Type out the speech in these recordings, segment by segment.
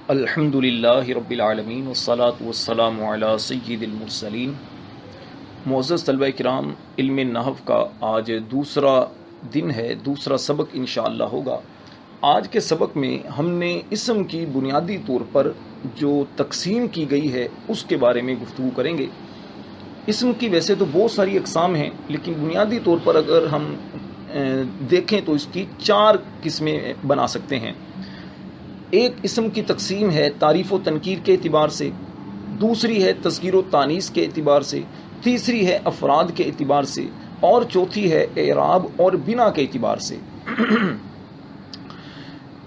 الحمدللہ رب العالمین والصلاة والسلام علی سید المرسلین۔ معزز طلبہ کرام، علم نحو کا آج دوسرا دن ہے، دوسرا سبق انشاءاللہ ہوگا۔ آج کے سبق میں ہم نے اسم کی بنیادی طور پر جو تقسیم کی گئی ہے اس کے بارے میں گفتگو کریں گے۔ اسم کی ویسے تو بہت ساری اقسام ہیں، لیکن بنیادی طور پر اگر ہم دیکھیں تو اس کی 4 قسمیں بنا سکتے ہیں۔ ایک اسم کی تقسیم ہے تعریف و تنکیر کے اعتبار سے، دوسری ہے تذکیر و تانیث کے اعتبار سے، تیسری ہے افراد کے اعتبار سے، اور چوتھی ہے اعراب اور بنا کے اعتبار سے۔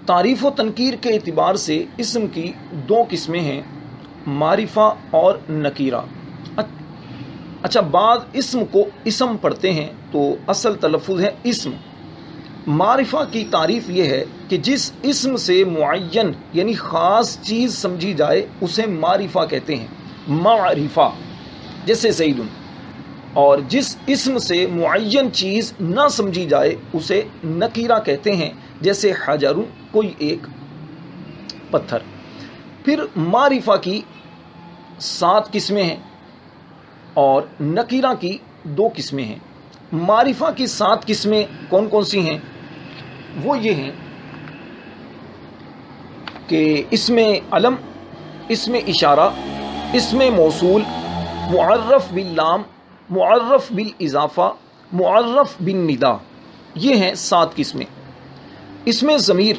تعریف و تنکیر کے اعتبار سے اسم کی 2 قسمیں ہیں، معرفہ اور نکیرہ۔ اچھا، بعض اسم کو اسم پڑھتے ہیں تو اصل تلفظ ہے اسم۔ معرفہ کی تعریف یہ ہے کہ جس اسم سے معین یعنی خاص چیز سمجھی جائے اسے معرفہ کہتے ہیں، معرفہ، جیسے زید، اور جس اسم سے معین چیز نہ سمجھی جائے اسے نکیرہ کہتے ہیں، جیسے حجر، کوئی ایک پتھر۔ پھر معرفہ کی 7 قسمیں ہیں اور نکیرہ کی 2 قسمیں ہیں۔ معرفہ کی 7 قسمیں کون کون سی ہیں؟ وہ یہ ہیں کہ اسم علم، اسم اشارہ، اسم موصول، معرف باللام، معرف بالاضافہ، معرف بالندا، یہ ہیں 7 قسمیں۔ اسم ضمیر،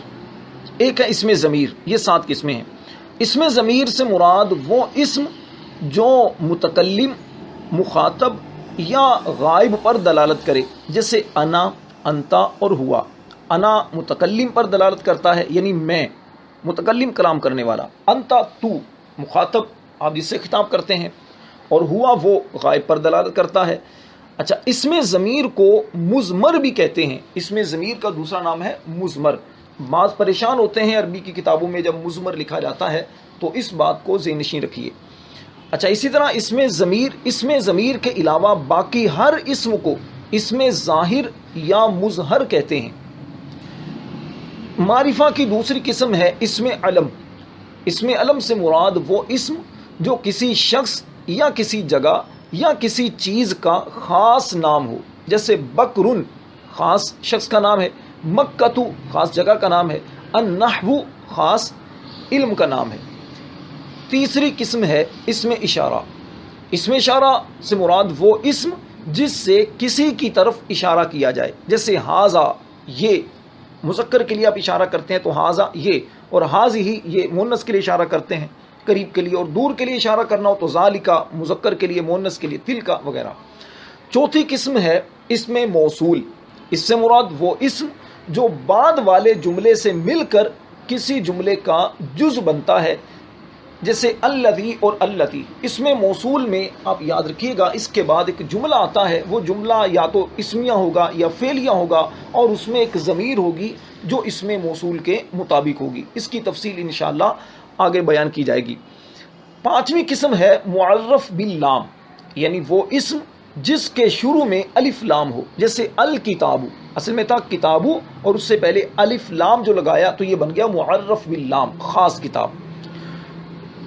ایک ہے اسم ضمیر، یہ 7 قسمیں ہیں۔ اسم ضمیر سے مراد وہ اسم جو متکلم، مخاطب یا غائب پر دلالت کرے، جیسے انا، انتا اور ہوا۔ انا متکلم پر دلالت کرتا ہے، یعنی میں، متکلم کلام کرنے والا۔ انتا، تو، مخاطب، آپ جس سے خطاب کرتے ہیں، اور ہوا وہ غائب پر دلالت کرتا ہے۔ اچھا، اسم ضمیر کو مضمر بھی کہتے ہیں۔ اسم ضمیر کا دوسرا نام ہے مضمر۔ بعض پریشان ہوتے ہیں عربی کی کتابوں میں جب مضمر لکھا جاتا ہے، تو اس بات کو ذہن نشین رکھیے۔ اچھا، اسی طرح اسم ضمیر کے علاوہ باقی ہر اسم کو اسم ظاہر یا مظہر کہتے ہیں۔ معرفہ کی دوسری قسم ہے اسم علم۔ اسم علم سے مراد وہ اسم جو کسی شخص یا کسی جگہ یا کسی چیز کا خاص نام ہو، جیسے بکرن خاص شخص کا نام ہے، مکہ خاص جگہ کا نام ہے، النحو خاص علم کا نام ہے۔ تیسری قسم ہے اسم اشارہ۔ اسم اشارہ سے مراد وہ اسم جس سے کسی کی طرف اشارہ کیا جائے، جیسے ہاذا، یہ مذکر کے لیے آپ اشارہ کرتے ہیں تو ہاذا یہ، اور ہاذہ یہ مؤنث کے لیے اشارہ کرتے ہیں، قریب کے لیے، اور دور کے لیے اشارہ کرنا ہو تو ذالک مذکر کے لیے، مؤنث کے لیے تلک وغیرہ۔ چوتھی قسم ہے اسم موصول۔ اس سے مراد وہ اسم جو بعد والے جملے سے مل کر کسی جملے کا جز بنتا ہے، جیسے الذی اور اللتی۔ اسم موصول میں آپ یاد رکھیے گا اس کے بعد ایک جملہ آتا ہے، وہ جملہ یا تو اسمیہ ہوگا یا فعلیہ ہوگا، اور اس میں ایک ضمیر ہوگی جو اسم موصول کے مطابق ہوگی۔ اس کی تفصیل انشاءاللہ آگے بیان کی جائے گی۔ 5ویں قسم ہے معرف باللام، یعنی وہ اسم جس کے شروع میں الف لام ہو، جیسے الکتاب، اصل میں تھا کتابو اور اس سے پہلے الف لام جو لگایا تو یہ بن گیا معرف باللام، خاص کتاب۔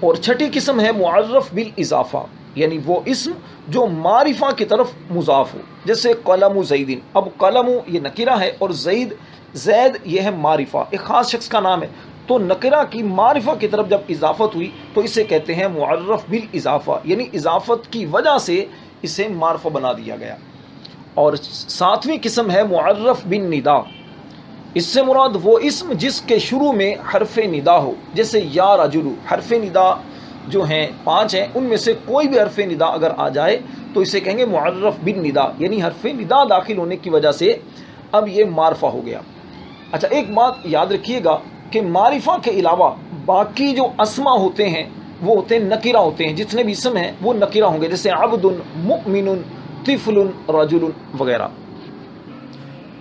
اور 6ٹھی قسم ہے معرف بالاضافہ، یعنی وہ اسم جو معرفہ کی طرف مضاف ہو، جیسے قلم زید۔ اب قلم یہ نکرہ ہے اور زید یہ ہے معرفہ، ایک خاص شخص کا نام ہے، تو نکرہ کی معرفہ کی طرف جب اضافت ہوئی تو اسے کہتے ہیں معرف بالاضافہ، یعنی اضافت کی وجہ سے اسے معرفہ بنا دیا گیا۔ اور 7ویں قسم ہے معرف بالندا۔ اس سے مراد وہ اسم جس کے شروع میں حرف ندا ہو، جیسے یا رجل۔ حرف ندا جو ہیں 5 ہیں، ان میں سے کوئی بھی حرف ندا اگر آ جائے تو اسے کہیں گے معرف بالندا، یعنی حرف ندا داخل ہونے کی وجہ سے اب یہ معرفہ ہو گیا۔ اچھا، ایک بات یاد رکھیے گا کہ معرفہ کے علاوہ باقی جو اسما ہوتے ہیں وہ ہوتے ہیں نکرہ ہوتے ہیں، جتنے بھی اسم ہیں وہ نکرہ ہوں گے، جیسے عبد، مؤمن، طفل، رجل وغیرہ۔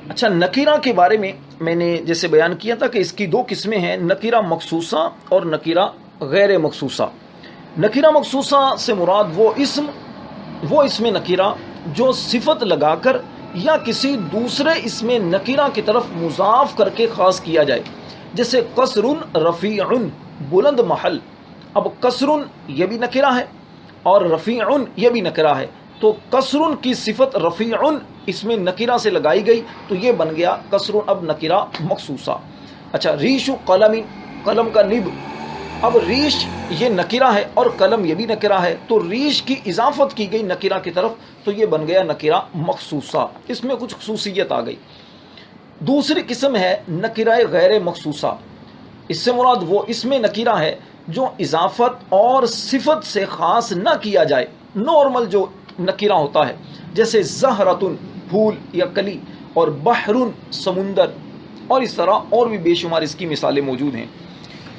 اچھا، نکرہ کے بارے میں نے جیسے بیان کیا تھا کہ اس کی 2 قسمیں ہیں، نکرہ مخصوصہ اور نکرہ غیر مخصوصہ۔ نکرہ مخصوصہ سے مراد وہ اسم نکرہ جو صفت لگا کر یا کسی دوسرے اسم نکرہ کی طرف مضاف کر کے خاص کیا جائے، جیسے قصر رفیع بلند محل. اب قصر یہ بھی نکرہ ہے اور رفیع یہ بھی نکرہ ہے، تو قصر کی صفت رفیع اس میں نکرہ سے لگائی گئی تو یہ بن گیا قصر اب نکرہ مخصوصہ. اچھا، ریش قلم، قلم کا نب. اب ریش یہ نکرہ ہے اور قلم یہ بھی نکرہ ہے، تو ریش کی اضافت کی گئی نکرہ کی طرف تو یہ بن گیا نکرہ مخصوصہ، اس میں کچھ خصوصیت آ گئی. دوسری قسم ہے نکرہ غیر مخصوصہ. اس سے مراد وہ اس میں نکرہ ہے جو اضافت اور صفت سے خاص نہ کیا جائے، نارمل جو نکرہ ہوتا ہے، جیسے زہرتن پھول یا کلی، اور بحرن سمندر، اور اس طرح اور بھی بے شمار اس کی مثالیں موجود ہیں.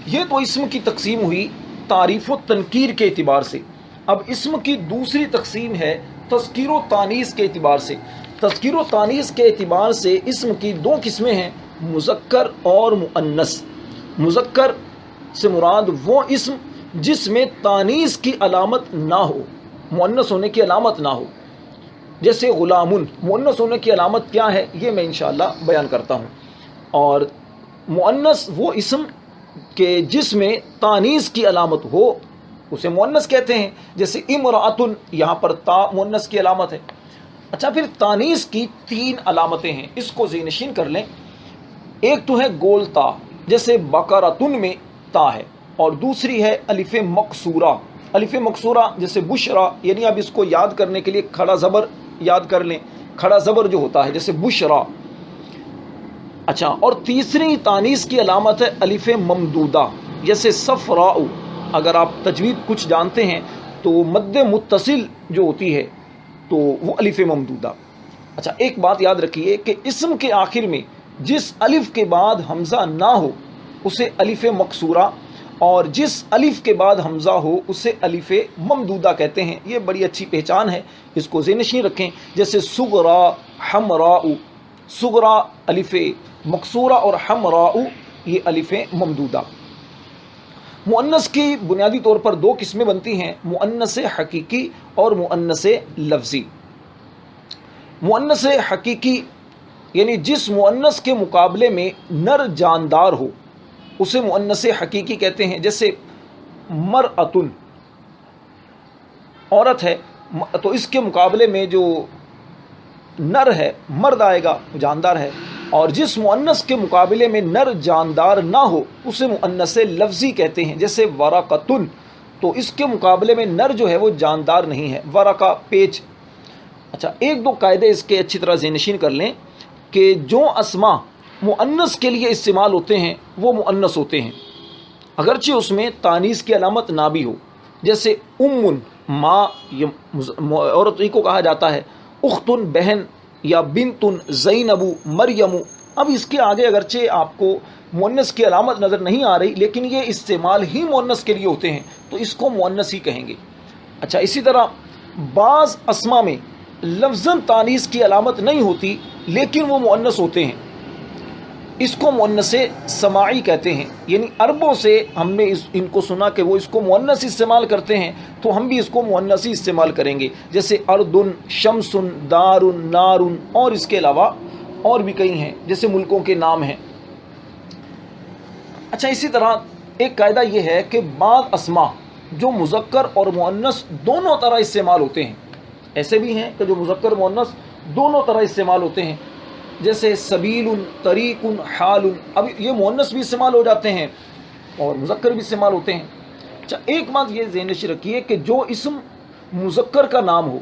یہ تو اسم کی تقسیم ہوئی تعریف و تنکیر کے اعتبار سے. اب اسم کی دوسری تقسیم ہے تذکیر و تانیث کے اعتبار سے. تذکیر و تانیث کے اعتبار سے اسم کی دو قسمیں ہیں، مذکر اور مؤنث. مذکر سے مراد وہ اسم جس میں تانیث کی علامت نہ ہو، مؤنث ہونے کی علامت نہ ہو. جیسے غلامن، مؤنث ہونے کی علامت کیا ہے یہ میں انشاءاللہ بیان کرتا ہوں. اور مؤنث وہ اسم کہ جس میں تانیث کی علامت ہو اسے مؤنث کہتے ہیں. جیسے امرأتن، یہاں پر تا مؤنث کی علامت ہے. اچھا، پھر تانیث کی تین علامتیں ہیں، اس کو ذہن نشین کر لیں. ایک تو ہے گول تا، جیسے بقرۃن میں تا ہے، اور دوسری ہے الف مقصورہ. الف مقصورہ جیسے بشرا، یعنی اب اس کو یاد کرنے کے لیے کھڑا زبر یاد کر لیں، کھڑا زبر جو ہوتا ہے جیسے بشرا. اچھا، اور تیسری تانیث کی علامت ہے الف ممدودہ، جیسے صفراء. اگر آپ تجوید کچھ جانتے ہیں تو مد متصل جو ہوتی ہے تو وہ الف ممدودہ. اچھا، ایک بات یاد رکھیے کہ اسم کے آخر میں جس الف کے بعد حمزہ نہ ہو اسے الف مقصورہ، اور جس الف کے بعد حمزہ ہو اسے الف ممدودہ کہتے ہیں. یہ بڑی اچھی پہچان ہے، اس کو ذہن نشین رکھیں. جیسے صغرا، حمراء. صغرا الف مقصورہ اور حمراء یہ الف ممدودہ. مؤنث کی بنیادی طور پر دو قسمیں بنتی ہیں، مؤنث حقیقی اور مؤنث لفظی. مؤنث حقیقی یعنی جس مؤنث کے مقابلے میں نر جاندار ہو اسے مؤنث حقیقی کہتے ہیں. جیسے مرأتن عورت ہے، تو اس کے مقابلے میں جو نر ہے مرد آئے گا، جاندار ہے. اور جس مؤنث کے مقابلے میں نر جاندار نہ ہو اسے مؤنث لفظی کہتے ہیں. جیسے ورقتن، تو اس کے مقابلے میں نر جو ہے وہ جاندار نہیں ہے، ورقہ پیچ. اچھا، ایک دو قاعدے اس کے اچھی طرح ذہن نشین کر لیں کہ جو اسما مؤنث کے لیے استعمال ہوتے ہیں وہ مؤنث ہوتے ہیں اگرچہ اس میں تانیث کی علامت نہ بھی ہو. جیسے امن ماں، یہ عورت ہی کو کہا جاتا ہے. اختن بہن، یا بنتن زینب مریم. اب اس کے آگے اگرچہ آپ کو مؤنث کی علامت نظر نہیں آ رہی لیکن یہ استعمال ہی مؤنث کے لیے ہوتے ہیں تو اس کو مؤنث ہی کہیں گے. اچھا، اسی طرح بعض اسما میں لفظاً تانیث کی علامت نہیں ہوتی لیکن وہ مؤنث ہوتے ہیں، اس کو مؤنث سماعی کہتے ہیں. یعنی عربوں سے ہم نے ان کو سنا کہ وہ اس کو مؤنث استعمال کرتے ہیں تو ہم بھی اس کو مؤنث ہی استعمال کریں گے. جیسے اردن، شمسن، دارن، نارن، اور اس کے علاوہ اور بھی کئی ہیں جیسے ملکوں کے نام ہیں. اچھا، اسی طرح ایک قاعدہ یہ ہے کہ بعض اسما جو مذکر اور مؤنث دونوں طرح استعمال ہوتے ہیں، ایسے بھی ہیں کہ جو مذکر مؤنث دونوں طرح استعمال ہوتے ہیں. جیسے سبیل، طریق، حال. اب یہ مؤنث بھی استعمال ہو جاتے ہیں اور مذکر بھی استعمال ہوتے ہیں. اچھا، ایک بات یہ ذہن نشین رکھیے کہ جو اسم مذکر کا نام ہو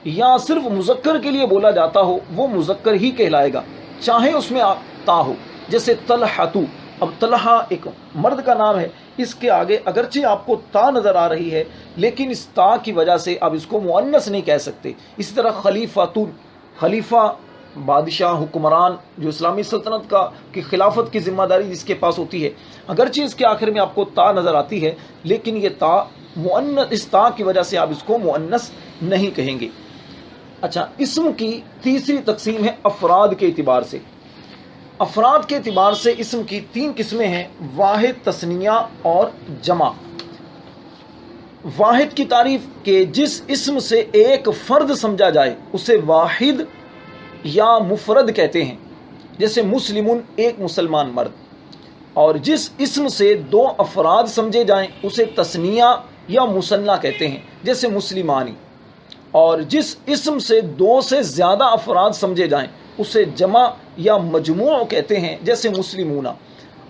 یا صرف مذکر کے لیے بولا جاتا ہو وہ مذکر ہی کہلائے گا چاہے اس میں تا ہو. جیسے طلحۃ. اب طلحہ ایک مرد کا نام ہے، اس کے آگے اگرچہ آپ کو تا نظر آ رہی ہے لیکن اس تا کی وجہ سے آپ اس کو مؤنث نہیں کہہ سکتے. اسی طرح خلیفۃ، خلیفہ بادشاہ، حکمران جو اسلامی سلطنت کی خلافت کی ذمہ داری جس کے پاس ہوتی ہے، اگرچہ اس کے آخر میں آپ کو تا نظر آتی ہے لیکن یہ تا مؤنث، اس تا کی وجہ سے آپ اس کو مؤنث نہیں کہیں گے. اچھا، اسم کی تیسری تقسیم ہے افراد کے اعتبار سے. افراد کے اعتبار سے اسم کی تین قسمیں ہیں، واحد، تثنیہ اور جمع. واحد کی تعریف کہ جس اسم سے ایک فرد سمجھا جائے اسے واحد یا مفرد کہتے ہیں. جیسے مسلمن ایک مسلمان مرد. اور جس اسم سے دو افراد سمجھے جائیں اسے تثنیہ یا مثنیٰ کہتے ہیں، جیسے مسلمانی، اور جس اسم سے دو سے زیادہ افراد سمجھے جائیں اسے جمع یا مجموع کہتے ہیں، جیسے مسلمون۔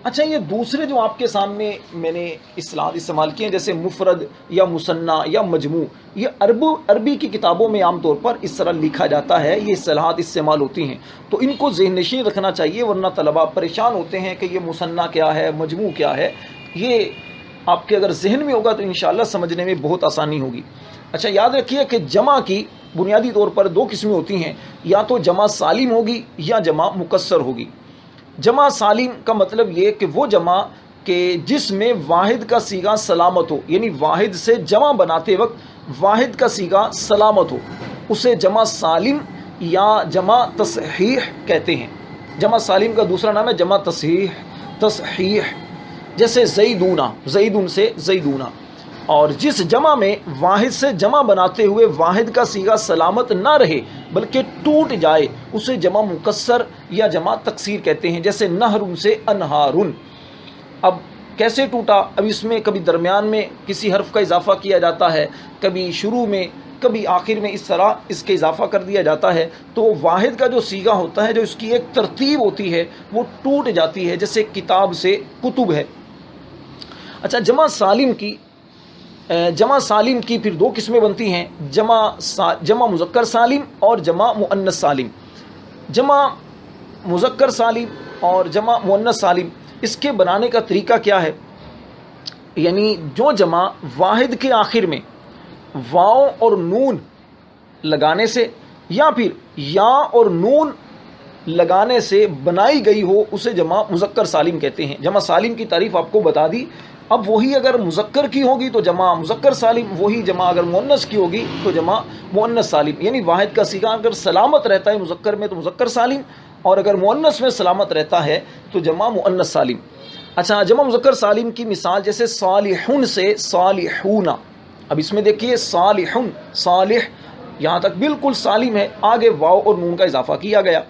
اچھا، یہ دوسرے جو آپ کے سامنے میں نے اصطلاحات استعمال کیے ہیں جیسے مفرد یا مثنیٰ یا مجموع، یہ عربی کی کتابوں میں عام طور پر اس طرح لکھا جاتا ہے، یہ اصطلاحات استعمال ہوتی ہیں، تو ان کو ذہن نشین رکھنا چاہیے، ورنہ طلباء پریشان ہوتے ہیں کہ یہ مثنیٰ کیا ہے، مجموع کیا ہے۔ یہ آپ کے اگر ذہن میں ہوگا تو انشاءاللہ سمجھنے میں بہت آسانی ہوگی۔ اچھا، یاد رکھیے کہ جمع کی بنیادی طور پر دو قسمیں ہوتی ہیں، یا تو جمع سالم ہوگی یا جمع مکسر ہوگی۔ جمع سالم کا مطلب یہ کہ وہ جمع کہ جس میں واحد کا صیغہ سلامت ہو، یعنی واحد سے جمع بناتے وقت واحد کا صیغہ سلامت ہو، اسے جمع سالم یا جمع تصحیح کہتے ہیں۔ جمع سالم کا دوسرا نام ہے جمع تصحیح، جیسے زیدونا، زیدون سے زیدونا۔ اور جس جمع میں واحد سے جمع بناتے ہوئے واحد کا صیغہ سلامت نہ رہے بلکہ ٹوٹ جائے اسے جمع مکسر یا جمع تکسیر کہتے ہیں، جیسے نہرن سے انہارن۔ اب کیسے ٹوٹا؟ اب اس میں کبھی درمیان میں کسی حرف کا اضافہ کیا جاتا ہے، کبھی شروع میں، کبھی آخر میں، اس طرح اس کے اضافہ کر دیا جاتا ہے، تو واحد کا جو صیغہ ہوتا ہے، جو اس کی ایک ترتیب ہوتی ہے، وہ ٹوٹ جاتی ہے، جیسے کتاب سے کتب ہے۔ اچھا، جمع سالم کی پھر دو قسمیں بنتی ہیں، جمع مذکر سالم اور جمع مؤنث سالم۔ جمع مذکر سالم اور جمع مؤنث سالم، اس کے بنانے کا طریقہ کیا ہے؟ یعنی جو جمع واحد کے آخر میں واو اور نون لگانے سے یا پھر یا اور نون لگانے سے بنائی گئی ہو اسے جمع مذکر سالم کہتے ہیں۔ جمع سالم کی تعریف آپ کو بتا دی۔ اب وہی اگر مذکر کی ہوگی تو جمع مذکر سالم، وہی جمع اگر مؤنث کی ہوگی تو جمع مؤنث سالم، یعنی واحد کا صیغہ اگر سلامت رہتا ہے مذکر میں تو مذکر سالم، اور اگر مؤنث میں سلامت رہتا ہے تو جمع مؤنث سالم۔ اچھا، جمع مذکر سالم کی مثال جیسے صالحون سے صالحون۔ اب اس میں دیکھیے صالحون، صالح یہاں تک بالکل سالم ہے، آگے واو اور نون کا اضافہ کیا گیا،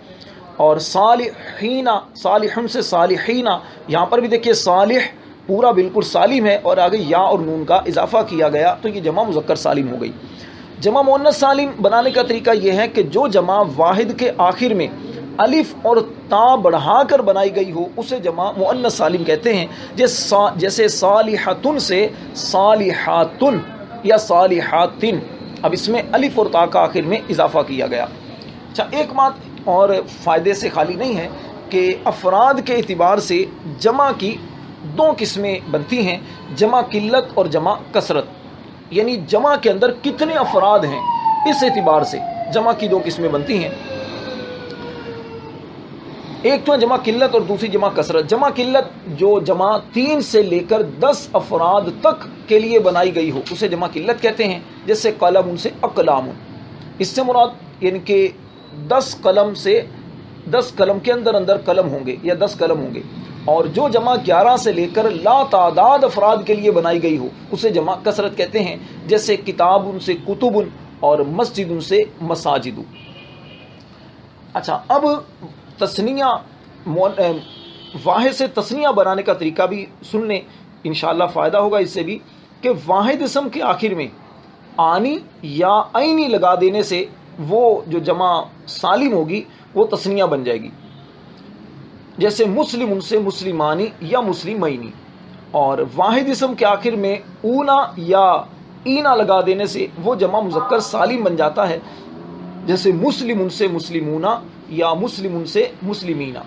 اور صالحین، صالحون سے صالحین، یہاں پر بھی دیکھیے صالح پورا بالکل سالم ہے اور آگے یا اور نون کا اضافہ کیا گیا، تو یہ جمع مذکر سالم ہو گئی۔ جمع مؤنث سالم بنانے کا طریقہ یہ ہے کہ جو جمع واحد کے آخر میں الف اور تا بڑھا کر بنائی گئی ہو اسے جمع مؤنث سالم کہتے ہیں، جیسے صالحتن سے صالحاتن یا صالحاتن۔ اب اس میں الف اور تا کا آخر میں اضافہ کیا گیا۔ اچھا، ایک بات اور فائدے سے خالی نہیں ہے کہ افراد کے اعتبار سے جمع کی دو قسمیں بنتی ہیں، جمع قلت اور جمع کثرت، یعنی جمع کے اندر کتنے افراد ہیں اس اعتبار سے جمع کی دو قسمیں بنتی ہیں۔ ایک تو ہے جمع قلت اور دوسری جمع کثرت۔ جمع قلت جو جمع 3 سے لے کر 10 افراد تک کے لیے بنائی گئی ہو اسے جمع قلت کہتے ہیں، جیسے قلم سے اقلام۔ اس سے مراد یعنی کہ 10 قلم سے 10 قلم کے اندر قلم ہوں گے یا 10 قلم ہوں گے، اور جو جمع 11 سے لے کر لا تعداد افراد کے لیے بنائی گئی ہو اسے جمع کثرت کہتے ہیں، جیسے کتاب سے کتب اور مسجد سے مساجد۔ اچھا، اب تثنیہ واحد سے تثنیہ بنانے کا طریقہ بھی سن لیں، انشاءاللہ فائدہ ہوگا اس سے بھی، کہ واحد اسم کے آخر میں آنی یا عینی لگا دینے سے وہ جو جمع سالم ہوگی وہ تثنیہ بن جائے گی، جیسے مسلم سے مسلمانی یا مسلمینی۔ اور واحد اسم کے آخر میں اونا یا اینا لگا دینے سے وہ جمع مذکر سالم بن جاتا ہے، جیسے مسلم سے مسلمونا یا مسلم سے مسلمینا۔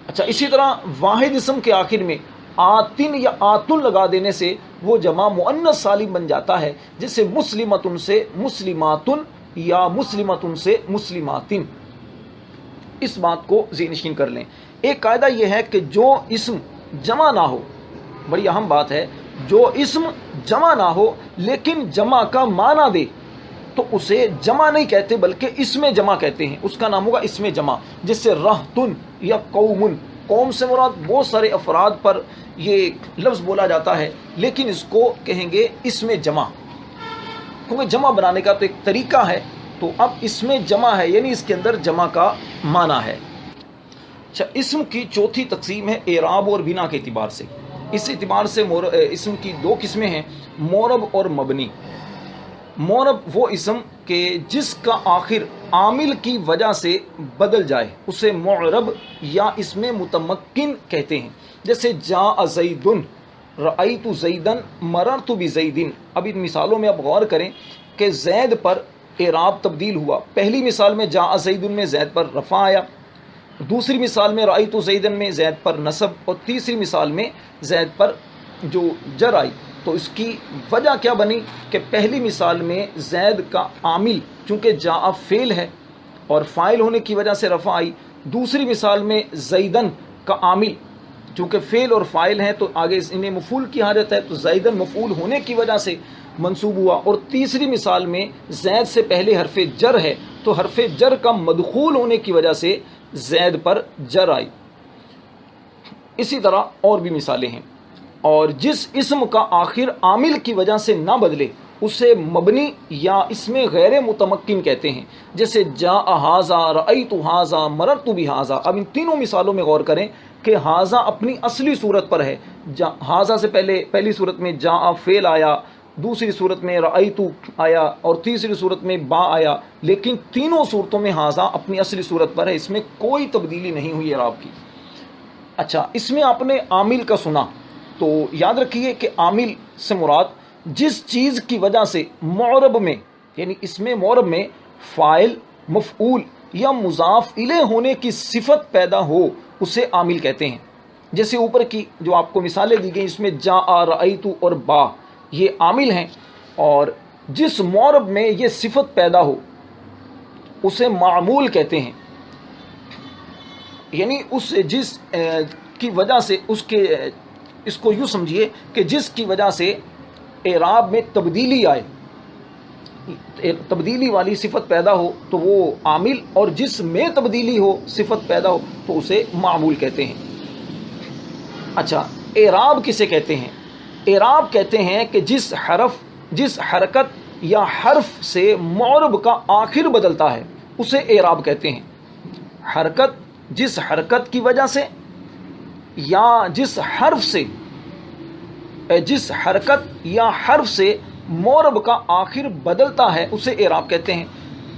اچھا، اسی طرح واحد اسم کے آخر میں آتن یا آتن لگا دینے سے وہ جمع مؤنث سالم بن جاتا ہے، جیسے مسلمتن سے مسلماتن یا مسلمتن سے مسلماتن۔ اس بات کو ذہن نشین کر لیں۔ ایک قاعدہ یہ ہے کہ جو اسم جمع نہ ہو، بڑی اہم بات ہے، جو اسم جمع نہ ہو لیکن جمع کا معنی دے تو اسے جمع نہیں کہتے بلکہ اسم جمع کہتے ہیں، اس کا نام ہوگا اسم جمع، جس سے رہتن یا قومن، قوم سے مراد بہت سارے افراد پر یہ لفظ بولا جاتا ہے، لیکن اس کو کہیں گے اسم جمع، کیونکہ جمع بنانے کا تو ایک طریقہ ہے، تو اب اسم جمع ہے یعنی اس کے اندر جمع کا معنی ہے۔ اچھا، اسم کی چوتھی تقسیم ہے اعراب اور بنا کے اعتبار سے. اس اعتبار سے اسم کی دو قسمیں ہیں، معرب اور مبنی. معرب وہ اسم کہ جس کا آخر عامل کی وجہ سے بدل جائے اسے معرب یا اسم متمکن کہتے ہیں. جیسے جاء زیدن، رأیت زیدن، مررت بزیدن. اب ان مثالوں میں آپ غور کریں کہ زید پر اعراب تبدیل ہوا. پہلی مثال میں جاء زیدن میں زید پر رفع آیا، دوسری مثال میں رأیت زیدن میں زید پر نصب، اور تیسری مثال میں زید پر جو جر آئی. تو اس کی وجہ کیا بنی کہ پہلی مثال میں زید کا عامل چونکہ جاء فعل ہے اور فاعل ہونے کی وجہ سے رفع آئی، دوسری مثال میں زیدن کا عامل چونکہ فعل اور فاعل ہیں تو آگے انہیں مفعول کی حاجت ہے تو زیدن مفعول ہونے کی وجہ سے منصوب ہوا، اور تیسری مثال میں زید سے پہلے حرف جر ہے تو حرف جر کا مدخول ہونے کی وجہ سے زید پر جر آئی. اسی طرح اور بھی مثالیں ہیں. اور جس اسم کا آخر عامل کی وجہ سے نہ بدلے اسے مبنی یا اسم غیر متمکن کہتے ہیں. جیسے جاء ھذا، رأیت ھذا، مررت بھذا. اب ان تینوں مثالوں میں غور کریں کہ ھذا اپنی اصلی صورت پر ہے. ھذا سے پہلے پہلی صورت میں جاء فعل آیا، دوسری صورت میں رأیت آیا، اور تیسری صورت میں با آیا، لیکن تینوں صورتوں میں ھذا اپنی اصلی صورت پر ہے، اس میں کوئی تبدیلی نہیں ہوئی اعراب کی. اچھا، اس میں آپ نے عامل کا سنا تو یاد رکھیے کہ عامل سے مراد جس چیز کی وجہ سے معرب میں یعنی اس میں معرب میں فاعل، مفعول یا مضاف الیہ ہونے کی صفت پیدا ہو اسے عامل کہتے ہیں. جیسے اوپر کی جو آپ کو مثالیں دی گئیں اس میں جاء، رأیت اور با یہ عامل ہیں، اور جس معرب میں یہ صفت پیدا ہو اسے معمول کہتے ہیں. یعنی اس جس کی وجہ سے اس کو یوں سمجھیے کہ جس کی وجہ سے اعراب میں تبدیلی آئے، تبدیلی والی صفت پیدا ہو تو وہ عامل، اور جس میں تبدیلی ہو صفت پیدا ہو تو اسے معمول کہتے ہیں. اچھا، اعراب کسے کہتے ہیں؟ اعراب کہتے ہیں کہ جس حرکت یا حرف سے معرب کا آخر بدلتا ہے اسے اعراب کہتے ہیں. جس حرکت کی وجہ سے یا جس حرکت یا حرف سے معرب کا آخر بدلتا ہے اسے اعراب کہتے ہیں.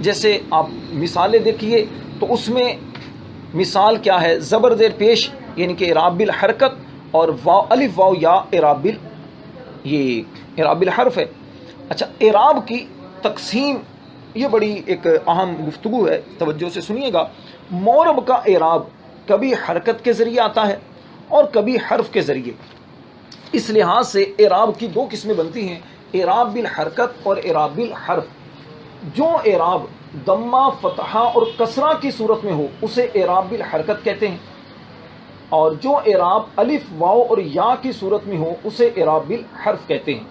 جیسے آپ مثالیں دیکھیے تو اس میں مثال کیا ہے؟ زبر زیر پیش یعنی کہ اعراب بالحرکت، اور واو الف واو یا اعراب بالحرف ہے. اچھا، اعراب کی تقسیم یہ بڑی ایک اہم گفتگو ہے، توجہ سے سنیے گا. معرب کا اعراب کبھی حرکت کے ذریعے آتا ہے اور کبھی حرف کے ذریعے. اس لحاظ سے اعراب کی دو قسمیں بنتی ہیں، اعراب بالحرکت اور اعراب بالحرف. جو اعراب ضمہ، فتحہ اور کسرہ کی صورت میں ہو اسے اعراب بالحرکت کہتے ہیں، اور جو اعراب الف، واو اور یا کی صورت میں ہو اسے اعراب بالحرف کہتے ہیں.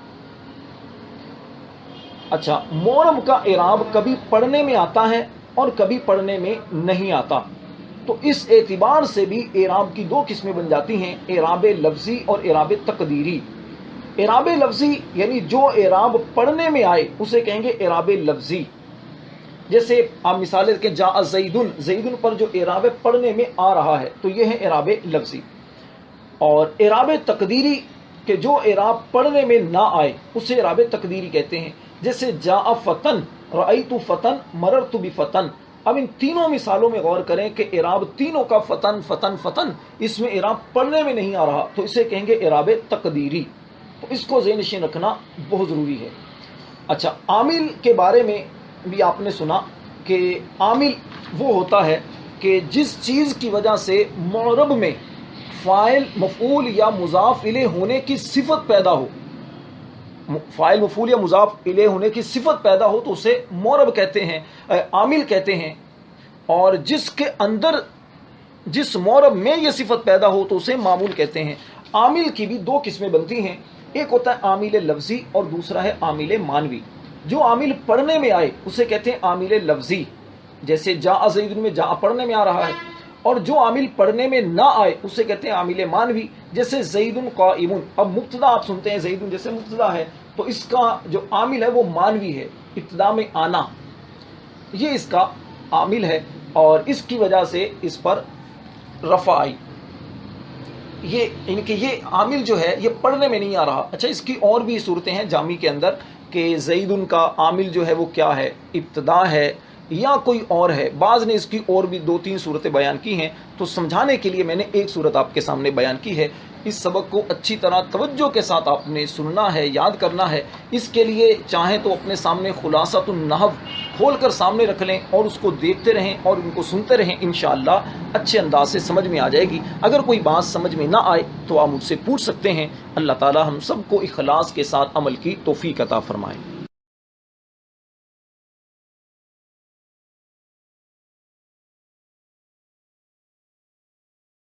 اچھا، معرب کا اعراب کبھی پڑھنے میں آتا ہے اور کبھی پڑھنے میں نہیں آتا. تو اس اعتبار سے بھی اعراب کی دو قسمیں بن جاتی ہیں، اعراب لفظی اور اعراب تقدیری. اعراب لفظی یعنی جو اعراب پڑھنے میں آئے اسے کہیں گے اعراب لفظی. جیسے آپ مثالیں کہ جاء زیدن، زیدن پر جو اعراب پڑھنے میں آ رہا ہے تو یہ ہے اعراب لفظی. اور اعراب تقدیری کہ جو اعراب پڑھنے میں نہ آئے اسے اعراب تقدیری کہتے ہیں. جیسے جاء فتن، رأیت فتن، مررت بفتن. اب ان تینوں مثالوں میں غور کریں کہ اعراب تینوں کا فتن فتن فتن، اس میں اعراب پڑھنے میں نہیں آ رہا تو اسے کہیں گے اعراب تقدیری. تو اس کو ذہن نشین رکھنا بہت ضروری ہے. اچھا، عامل کے بارے میں بھی آپ نے سنا کہ عامل وہ ہوتا ہے کہ جس چیز کی وجہ سے معرب میں فاعل، مفعول یا مضاف الیہ ہونے کی صفت پیدا ہو، فاعل، مفعول یا مضاف الیہ ہونے کی صفت پیدا ہو تو اسے معرب کہتے ہیں، عامل کہتے ہیں. اور جس کے اندر جس معرب میں یہ صفت پیدا ہو تو اسے معمول کہتے ہیں. عامل کی بھی دو قسمیں بنتی ہیں، ایک ہوتا ہے عامل لفظی اور دوسرا ہے عامل معنوی. جو عامل پڑھنے میں آئے اسے کہتے ہیں عامل لفظی، جیسے جاء زیدن میں جاء پڑھنے میں آ رہا ہے. اور جو عامل پڑھنے میں نہ آئے اسے کہتے ہیں عامل معنوی، جیسے زیدن قائم. اب مبتدا آپ سنتے ہیں زیدن جیسے مبتدا ہے تو اس کا جو عامل ہے وہ معنوی ہے، ابتدا میں آنا، یہ اس کا عامل ہے، اور اس کی وجہ سے اس پر رفع آئی، یہ عامل جو ہے یہ پڑھنے میں نہیں آ رہا۔ اچھا اس کی اور بھی صورتیں ہیں جامی کے اندر کہ زیدن کا عامل جو ہے وہ کیا ہے، ابتدا ہے یا کوئی اور ہے۔ بعض نے اس کی اور بھی 2-3 صورتیں بیان کی ہیں، تو سمجھانے کے لیے میں نے ایک صورت آپ کے سامنے بیان کی ہے۔ اس سبق کو اچھی طرح توجہ کے ساتھ آپ نے سننا ہے، یاد کرنا ہے۔ اس کے لیے چاہیں تو اپنے سامنے خلاصۃ النحو کھول کر سامنے رکھ لیں اور اس کو دیکھتے رہیں اور ان کو سنتے رہیں، انشاءاللہ اچھے انداز سے سمجھ میں آ جائے گی۔ اگر کوئی بات سمجھ میں نہ آئے تو آپ مجھ سے پوچھ سکتے ہیں۔ اللہ تعالی ہم سب کو اخلاص کے ساتھ عمل کی توفیق عطا فرمائے۔